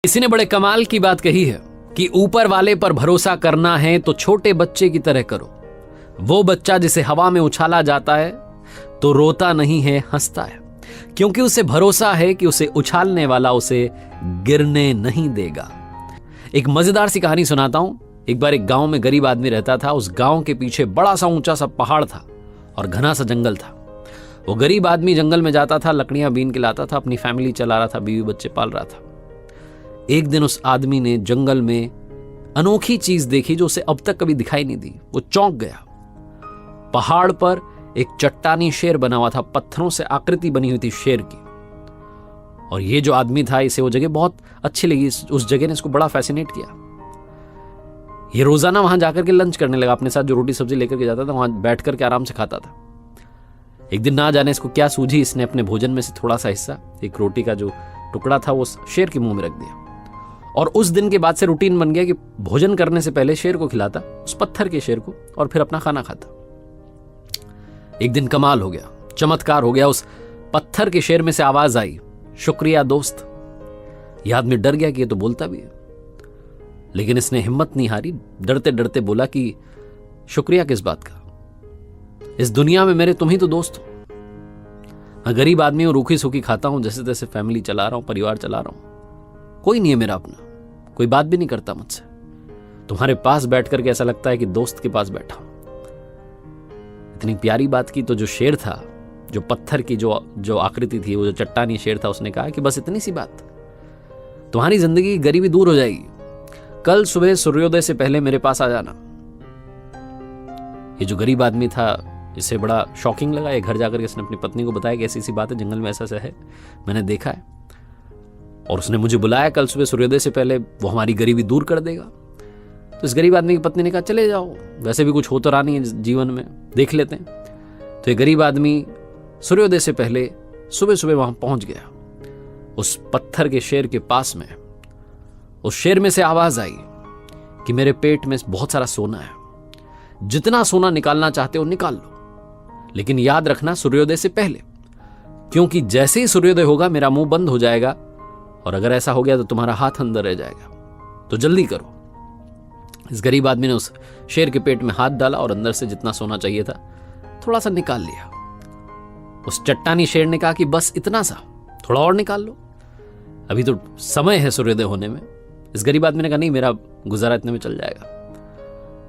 किसी ने बड़े कमाल की बात कही है कि ऊपर वाले पर भरोसा करना है तो छोटे बच्चे की तरह करो। वो बच्चा जिसे हवा में उछाला जाता है तो रोता नहीं है, हंसता है, क्योंकि उसे भरोसा है कि उसे उछालने वाला उसे गिरने नहीं देगा। एक मजेदार सी कहानी सुनाता हूं। एक बार एक गांव में गरीब आदमी रहता था। उस गांव के पीछे बड़ा सा ऊंचा सा पहाड़ था और घना सा जंगल था। वो गरीब आदमी जंगल में जाता था, लकड़ियां बीन के लाता था, अपनी फैमिली चला रहा था, बीवी बच्चे पाल रहा था। एक दिन उस आदमी ने जंगल में अनोखी चीज देखी जो उसे अब तक कभी दिखाई नहीं दी। वो चौंक गया। पहाड़ पर एक चट्टानी शेर बना हुआ था, पत्थरों से आकृति बनी हुई थी शेर की। और ये जो आदमी था, इसे वो जगह बहुत अच्छी लगी। उस जगह ने इसको बड़ा फैसिनेट किया। ये रोजाना वहां जाकर के लंच करने लगा। अपने साथ जो रोटी सब्जी लेकर के जाता था, वहां बैठ करके आराम से खाता था। एक दिन ना जाने इसको क्या सूझी, इसने अपने भोजन में से थोड़ा सा हिस्सा, एक रोटी का जो टुकड़ा था, वो शेर के मुंह में रख दिया। और उस दिन के बाद से रूटीन बन गया कि भोजन करने से पहले शेर को खिलाता, उस पत्थर के शेर को, और फिर अपना खाना खाता। एक दिन कमाल हो गया, चमत्कार हो गया। उस पत्थर के शेर में से आवाज आई, शुक्रिया दोस्त। यह आदमी डर गया कि ये तो बोलता भी है, लेकिन इसने हिम्मत नहीं हारी। डरते डरते बोला कि शुक्रिया किस बात का, इस दुनिया में मेरे तुम ही तो दोस्त हो। मैं गरीब आदमी हूं, रूखी सूखी खाता हूं, जैसे तैसे फैमिली चला रहा हूं, परिवार चला रहा हूं, कोई नहीं है मेरा अपना, कोई बात भी नहीं करता मुझसे। तुम्हारे पास बैठ करके ऐसा लगता है कि दोस्त के पास बैठा हूं। इतनी प्यारी बात की तो जो शेर था, जो पत्थर की जो आकृति थी, वो जो चट्टानी शेर था, उसने कहा कि बस इतनी सी बात, तुम्हारी जिंदगी की गरीबी दूर हो जाएगी। कल सुबह सूर्योदय से पहले मेरे पास आ जाना। ये जो गरीब आदमी था, इसे बड़ा शॉकिंग लगा। ये घर जाकर के इसने अपनी पत्नी को बताया कि ऐसी सी बात है, जंगल में ऐसा ऐसा है, मैंने देखा है, और उसने मुझे बुलाया कल सुबह सूर्योदय से पहले, वो हमारी गरीबी दूर कर देगा। तो इस गरीब आदमी की पत्नी ने कहा चले जाओ, वैसे भी कुछ हो तो रहा नहीं है जीवन में, देख लेते हैं। तो ये गरीब आदमी सूर्योदय से पहले सुबह सुबह वहां पहुंच गया। उस पत्थर के शेर के पास में उस शेर में से आवाज आई कि मेरे पेट में बहुत सारा सोना है, जितना सोना निकालना चाहते हो निकाल लो, लेकिन याद रखना सूर्योदय से पहले, क्योंकि जैसे ही सूर्योदय होगा मेरा मुंह बंद हो जाएगा, और अगर ऐसा हो गया तो तुम्हारा हाथ अंदर रह जाएगा, तो जल्दी करो। इस गरीब आदमी ने उस शेर के पेट में हाथ डाला और अंदर से जितना सोना चाहिए था थोड़ा सा निकाल लिया। उस चट्टानी शेर ने कहा कि बस इतना सा, थोड़ा और निकाल लो, अभी तो समय है सूर्योदय होने में। इस गरीब आदमी ने कहा नहीं, मेरा गुजारा इतने में चल जाएगा।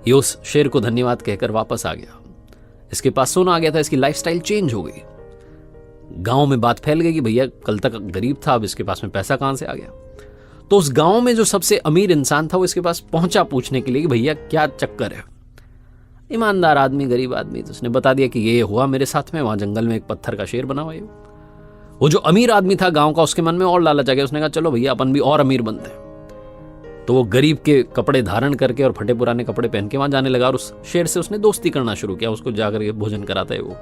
ये उस शेर को धन्यवाद कहकर वापस आ गया। इसके पास सोना आ गया था, इसकी लाइफस्टाइल चेंज हो गई। गांव में बात फैल गई कि भैया कल तक गरीब था, अब इसके पास में पैसा कहां से आ गया। तो उस गांव में जो सबसे अमीर इंसान था, वो इसके पास पहुंचा पूछने के लिए कि भैया क्या चक्कर है। ईमानदार आदमी, गरीब आदमी, तो उसने बता दिया कि ये हुआ मेरे साथ में, वहां जंगल में एक पत्थर का शेर बना हुआ है। वो जो अमीर आदमी था गांव का, उसके मन में और लालच आ गया। उसने कहा चलो भैया अपन भी और अमीर बनते हैं। तो वो गरीब के कपड़े धारण करके और फटे पुराने कपड़े पहन के वहां जाने लगा, और उस शेर से उसने दोस्ती करना शुरू किया। उसको जाकर के भोजन कराता है वो,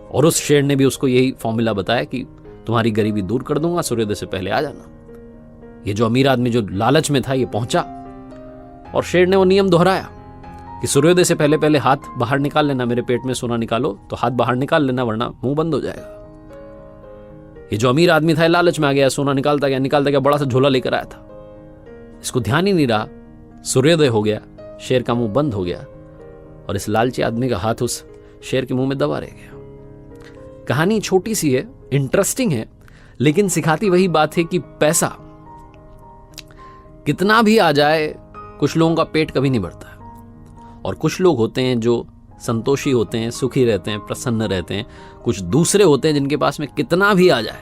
और उस शेर ने भी उसको यही फॉर्मूला बताया कि तुम्हारी गरीबी दूर कर दूंगा, सूर्योदय से पहले आ जाना। ये जो अमीर आदमी जो लालच में था, ये पहुंचा, और शेर ने वो नियम दोहराया कि सूर्योदय से पहले पहले हाथ बाहर निकाल लेना, मेरे पेट में सोना निकालो तो हाथ बाहर निकाल लेना, वरना मुंह बंद हो जाएगा। ये जो अमीर आदमी था लालच में आ गया, सोना निकालता गया, बड़ा सा झोला लेकर आया था। इसको ध्यान ही नहीं रहा, सूर्योदय हो गया, शेर का मुंह बंद हो गया, और इस लालची आदमी का हाथ उस शेर के मुंह में दबा रह गया। कहानी छोटी सी है, इंटरेस्टिंग है, लेकिन सिखाती वही बात है कि पैसा कितना भी आ जाए, कुछ लोगों का पेट कभी नहीं भरता है, और कुछ लोग होते हैं जो संतोषी होते हैं, सुखी रहते हैं, प्रसन्न रहते हैं। कुछ दूसरे होते हैं जिनके पास में कितना भी आ जाए,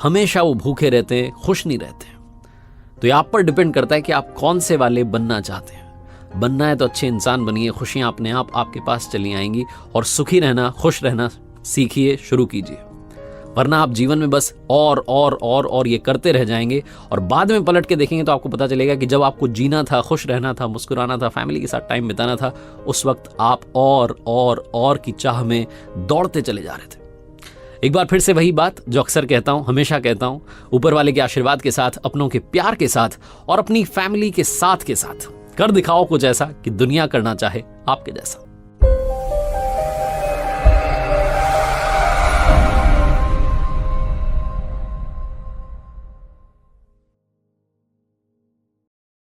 हमेशा वो भूखे रहते हैं, खुश नहीं रहते हैं। तो ये आप पर डिपेंड करता है कि आप कौन से वाले बनना चाहते हैं। बनना है तो अच्छे इंसान बनिए, खुशियां अपने आप आपके पास चली आएंगी, और सुखी रहना, खुश रहना सीखिए, शुरू कीजिए। वरना आप जीवन में बस और ये करते रह जाएंगे, और बाद में पलट के देखेंगे तो आपको पता चलेगा कि जब आपको जीना था, खुश रहना था, मुस्कुराना था, फैमिली के साथ टाइम बिताना था, उस वक्त आप और की चाह में दौड़ते चले जा रहे थे। एक बार फिर से वही बात जो अक्सर कहता हूं, हमेशा कहता हूं, ऊपर वाले के आशीर्वाद के साथ, अपनों के प्यार के साथ, और अपनी फैमिली के साथ कर दिखाओ कुछ ऐसा कि दुनिया करना चाहे आपके जैसा।